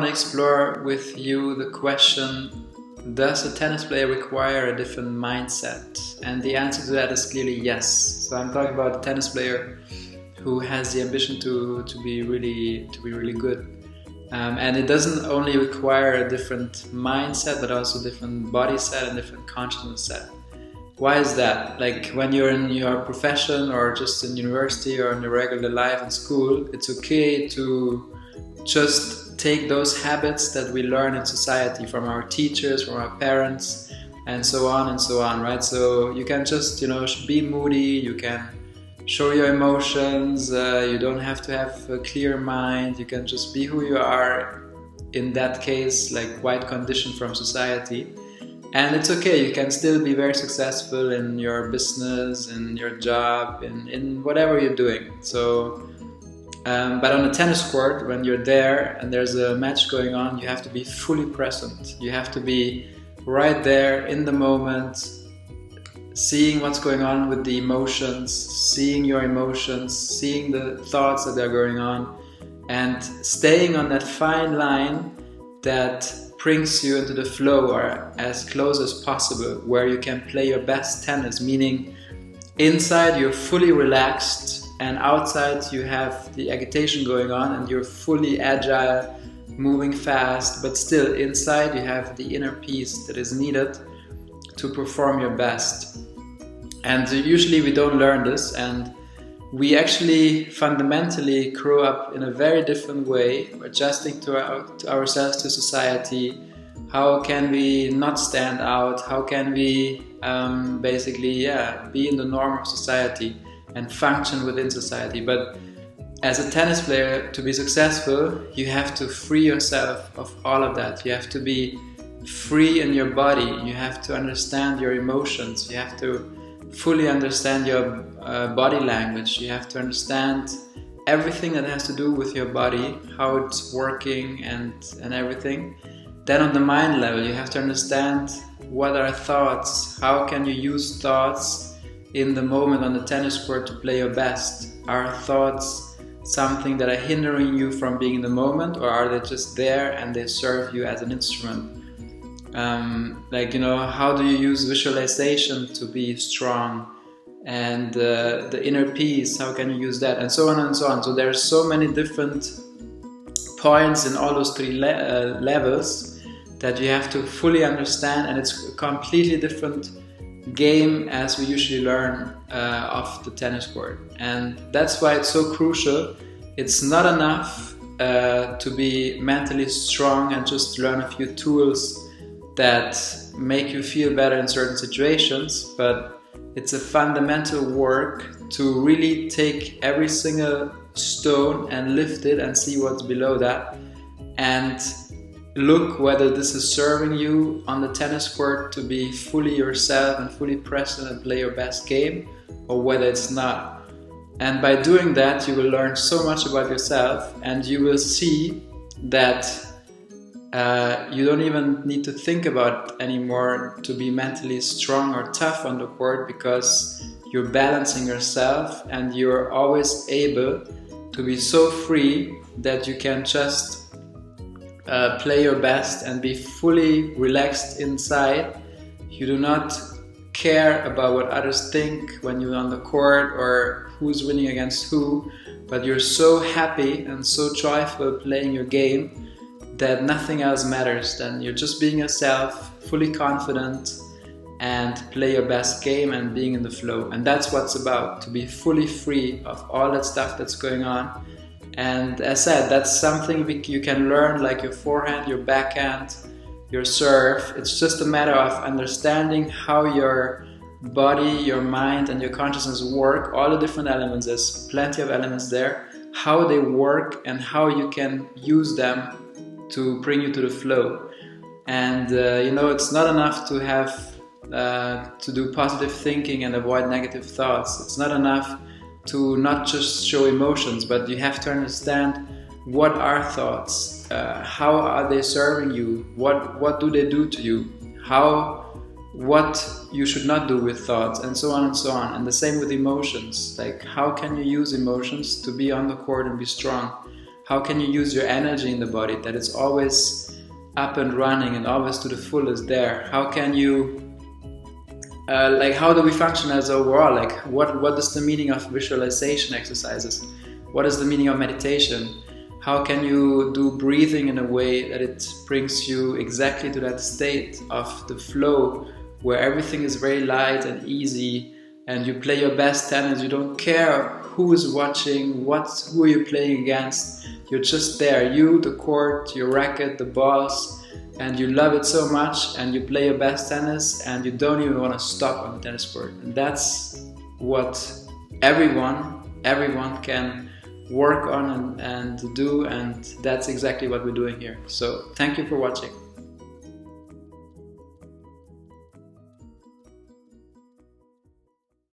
to explore with you the question, does a tennis player require a different mindset? And the answer to that is clearly yes. So I'm talking about a tennis player who has the ambition to be really good. And it doesn't only require a different mindset, but also a different body set and different consciousness set. Why is that? Like when you're in your profession or just in university or in your regular life in school, it's okay to just take those habits that we learn in society from our teachers, from our parents, and so on, right? So you can just, be moody, you can show your emotions, you don't have to have a clear mind, you can just be who you are, in that case, like quite conditioned from society. And it's okay, you can still be very successful in your business, in your job, in whatever you're doing. So, but on a tennis court, when you're there and there's a match going on, you have to be fully present. You have to be right there in the moment, seeing what's going on with the emotions, seeing your emotions, seeing the thoughts that are going on, and staying on that fine line that brings you into the flow or as close as possible, where you can play your best tennis, meaning inside you're fully relaxed and outside you have the agitation going on and you're fully agile, moving fast, but still inside you have the inner peace that is needed to perform your best. And usually we don't learn this, and we actually fundamentally grow up in a very different way, adjusting to ourselves to society. How can we not stand out? How can we be in the norm of society and function within society? But as a tennis player, to be successful, you have to free yourself of all of that. You have to be free in your body. You have to understand your emotions. You have to fully understand your body language. You have to understand everything that has to do with your body, how it's working and everything. Then on the mind level, you have to understand what are thoughts, how can you use thoughts in the moment on the tennis court to play your best. Are thoughts something that are hindering you from being in the moment, or are they just there and they serve you as an instrument? How do you use visualization to be strong, and the inner peace, how can you use that, and so on and so on. So there are so many different points in all those three levels that you have to fully understand, and it's a completely different game as we usually learn off the tennis court. And that's why it's so crucial. It's not enough to be mentally strong and just learn a few tools that make you feel better in certain situations, but it's a fundamental work to really take every single stone and lift it and see what's below that, and look whether this is serving you on the tennis court to be fully yourself and fully present and play your best game, or whether it's not. And by doing that, you will learn so much about yourself, and you will see that you don't even need to think about anymore to be mentally strong or tough on the court, because you're balancing yourself and you're always able to be so free that you can just play your best and be fully relaxed inside. You do not care about what others think when you're on the court or who's winning against who, but you're so happy and so joyful playing your game that nothing else matters. Then you're just being yourself, fully confident, and play your best game and being in the flow. And that's what's about, to be fully free of all that stuff that's going on. And as said, that's something you can learn, like your forehand, your backhand, your serve. It's just a matter of understanding how your body, your mind, and your consciousness work. All the different elements, there's plenty of elements there, how they work and how you can use them to bring you to the flow. And it's not enough to have to do positive thinking and avoid negative thoughts. It's not enough to not just show emotions, but you have to understand what are thoughts, how are they serving you, what do they do to you, what you should not do with thoughts, and so on and so on. And the same with emotions, like how can you use emotions to be on the court and be strong? How can you use your energy in the body, that it's always up and running and always to the fullest there? How can you, how do we function as overall? Like, what is the meaning of visualization exercises? What is the meaning of meditation? How can you do breathing in a way that it brings you exactly to that state of the flow, where everything is very light and easy, and you play your best tennis. You don't care who is watching, who are you playing against. You're just there, you, the court, your racket, the balls, and you love it so much, and you play your best tennis, and you don't even want to stop on the tennis court. And that's what everyone can work on and do, and that's exactly what we're doing here. So thank you for watching.